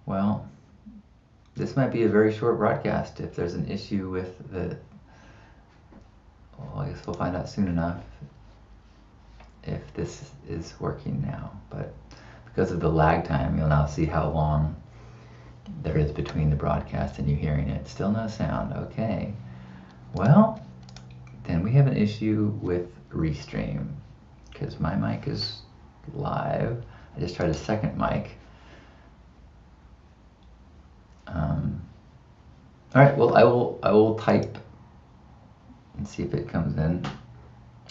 Well, this might be a very short broadcast. If there's an issue with well, I guess we'll find out soon enough if this is working now. But because of the lag time, you'll now see how long there is between the broadcast and you hearing it. Still no sound. Okay. Well, then we have an issue with Restream because my mic is live. I just tried a second mic. All right, well, I will type and see if it comes in.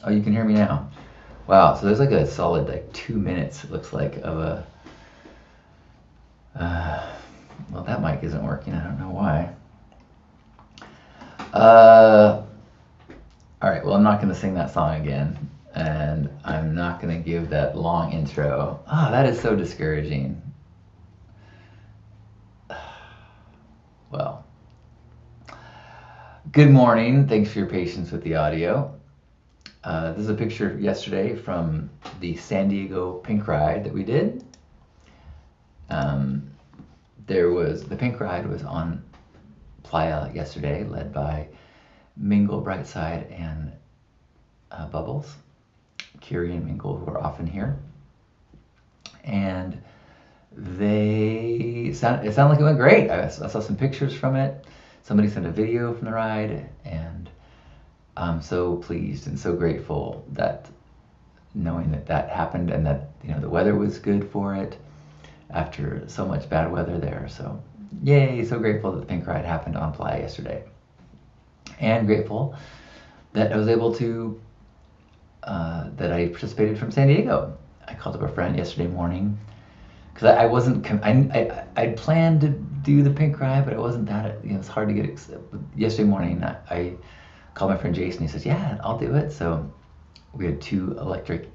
Oh, you can hear me now. Wow, so there's like a solid 2 minutes, it looks like, of a well, that mic isn't working. I don't know why. All right, well, I'm not going to sing that song again, and I'm not going to give that long intro. That is so discouraging. Well, good morning. Thanks for your patience with the audio. This is a picture yesterday from the San Diego Pink Ride that we did. The Pink Ride was on Playa yesterday, led by Mingle, Brightside, and Bubbles. Kiri and Mingle, who are often here. And it sounded like it went great. I saw some pictures from it. Somebody sent a video from the ride, and I'm so pleased and so grateful that knowing that happened and that the weather was good for it after so much bad weather there. So yay, so grateful that the Pink Ride happened on Playa yesterday. And grateful that I was able to, that I participated from San Diego. I called up a friend yesterday morning because I wasn't, I'd planned to do the Pink Ride, but it wasn't that, it's hard to get, yesterday morning I called my friend Jason. He says, yeah, I'll do it. So we had 2 electric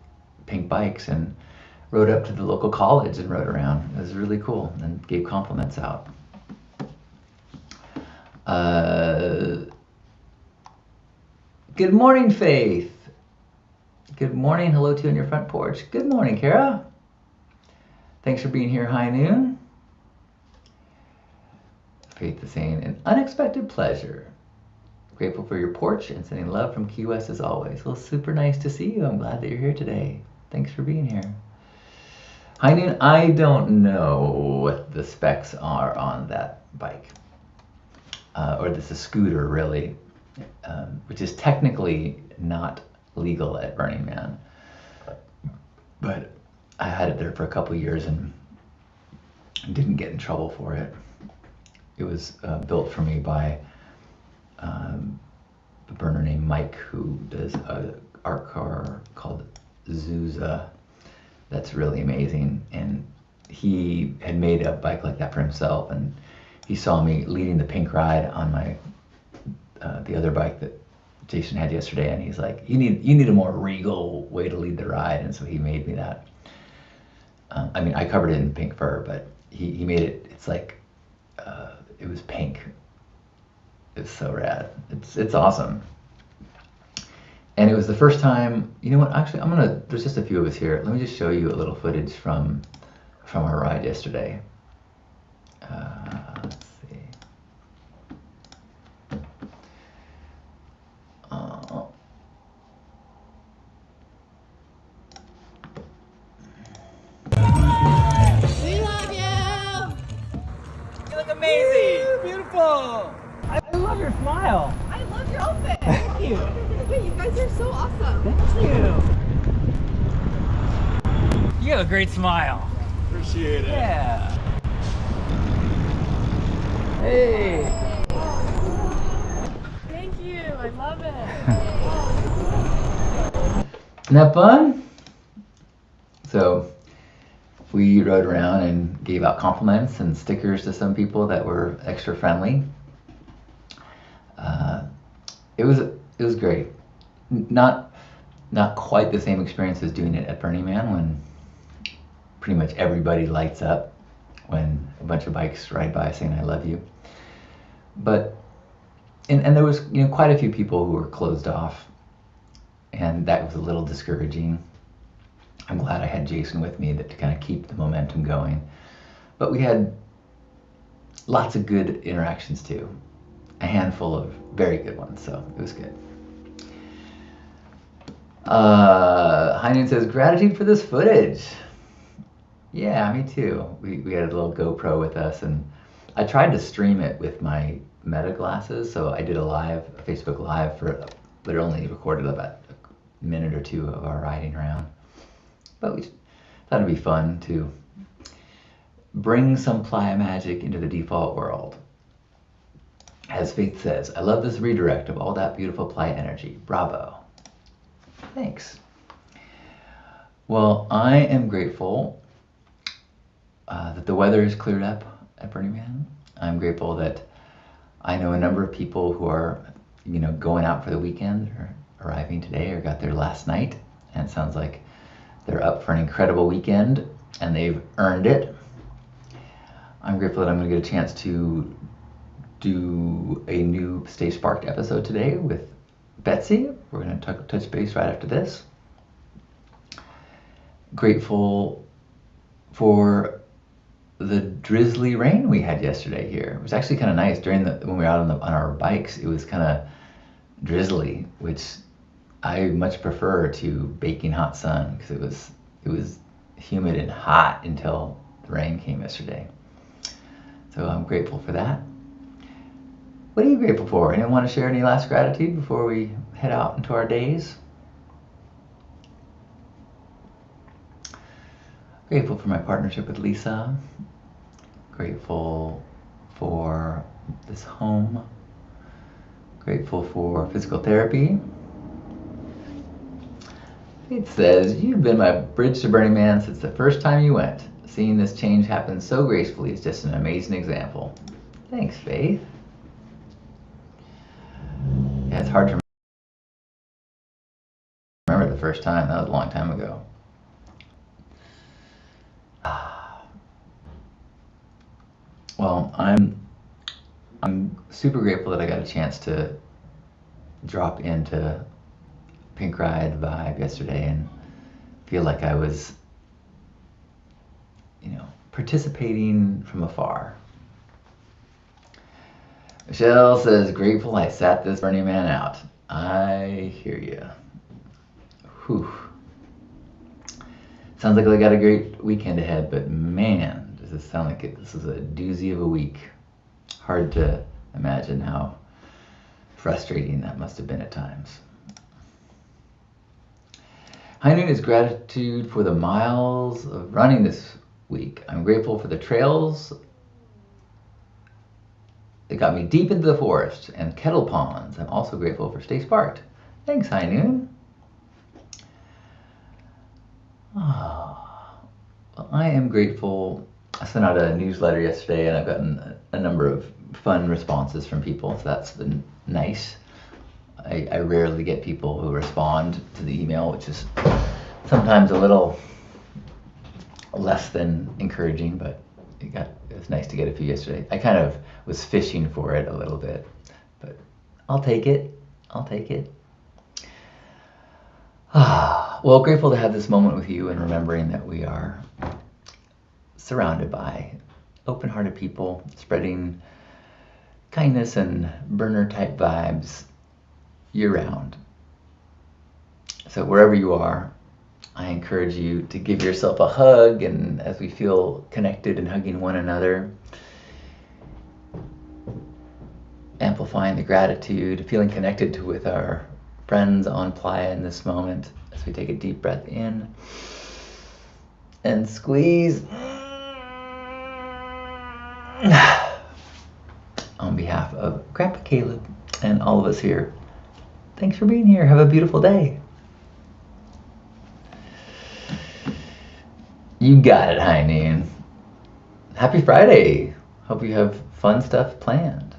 pink bikes and rode up to the local college and rode around. It was really cool and gave compliments out. Good morning, Faith. Good morning. Hello to you on your front porch. Good morning, Kara. Thanks for being here, high noon. Faith is saying, an unexpected pleasure. Grateful for your porch and sending love from Key West as always. Well, super nice to see you. I'm glad that you're here today. Thanks for being here. High noon, I don't know what the specs are on that bike. Or this is a scooter, really, which is technically not legal at Burning Man. But I had it there for a couple years and didn't get in trouble for it. It was built for me by a burner named Mike, who does an art car called Zuza that's really amazing. And he had made a bike like that for himself, and he saw me leading the Pink Ride on my the other bike that Jason had yesterday, and he's like, you need a more regal way to lead the ride. And so he made me that. I covered it in pink fur, but he made it, it's like it was pink. It's so rad. It's awesome. And it was the first time, you know what, actually there's just a few of us here. Let me just show you a little footage from our ride yesterday. Let's see. We love you! You look amazing! Beautiful! I love your smile! I love your outfit! Thank you! Wait, you guys are so awesome! Thank you! You have a great smile. Appreciate it. Yeah. Hey. Thank you, I love it! Isn't that fun? So we rode around and gave out compliments and stickers to some people that were extra friendly. It was great. Not quite the same experience as doing it at Burning Man, when pretty much everybody lights up when a bunch of bikes ride by saying I love you. But and there was quite a few people who were closed off, and that was a little discouraging. I'm glad I had Jason with me to kind of keep the momentum going. But we had lots of good interactions too. A handful of very good ones, so it was good. High Noon says, gratitude for this footage. Yeah, me too. We had a little GoPro with us, and I tried to stream it with my Meta glasses, so I did a Facebook Live but it only recorded about a minute or two of our riding around. But we thought it'd be fun to bring some playa magic into the default world. As Faith says, I love this redirect of all that beautiful playa energy. Bravo. Thanks. Well, I am grateful that the weather is cleared up at Burning Man. I'm grateful that I know a number of people who are, going out for the weekend or arriving today or got there last night. And it sounds like they're up for an incredible weekend and they've earned it. I'm grateful that I'm going to get a chance to do a new Stay Sparked episode today with Betsy. We're going to touch base right after this. Grateful for the drizzly rain we had yesterday here. It was actually kind of nice when we were out on our bikes. It was kind of drizzly, which I much prefer to baking hot sun because it was humid and hot until the rain came yesterday. So I'm grateful for that. What are you grateful for? Anyone want to share any last gratitude before we head out into our days? Grateful for my partnership with Lisa. Grateful for this home. Grateful for physical therapy. It says, you've been my bridge to Burning Man since the first time you went. Seeing this change happen so gracefully is just an amazing example. Thanks, Faith. Yeah, it's hard to remember the first time. That was a long time ago. Well, I'm super grateful that I got a chance to drop into Pink Ride Vibe yesterday and feel like I was, participating from afar. Michelle says, grateful I sat this Burning Man out. I hear you. Whew. Sounds like I got a great weekend ahead, but man, does it sound like this is a doozy of a week. Hard to imagine how frustrating that must have been at times. High Noon is gratitude for the miles of running this week. I'm grateful for the trails that got me deep into the forest and kettle ponds. I'm also grateful for Stay Sparked. Thanks, High Noon. Well, I am grateful. I sent out a newsletter yesterday and I've gotten a number of fun responses from people, so that's been nice. I rarely get people who respond to the email, which is sometimes a little less than encouraging, but it was nice to get a few yesterday. I kind of was fishing for it a little bit, but I'll take it. Well, grateful to have this moment with you and remembering that we are surrounded by open-hearted people spreading kindness and burner-type vibes year-round. So wherever you are, I encourage you to give yourself a hug, and as we feel connected and hugging one another, amplifying the gratitude, feeling connected with our friends on playa in this moment, as we take a deep breath in and squeeze. On behalf of Grandpa Caleb and all of us here, thanks for being here. Have a beautiful day. You got it, High Noon. Happy Friday. Hope you have fun stuff planned.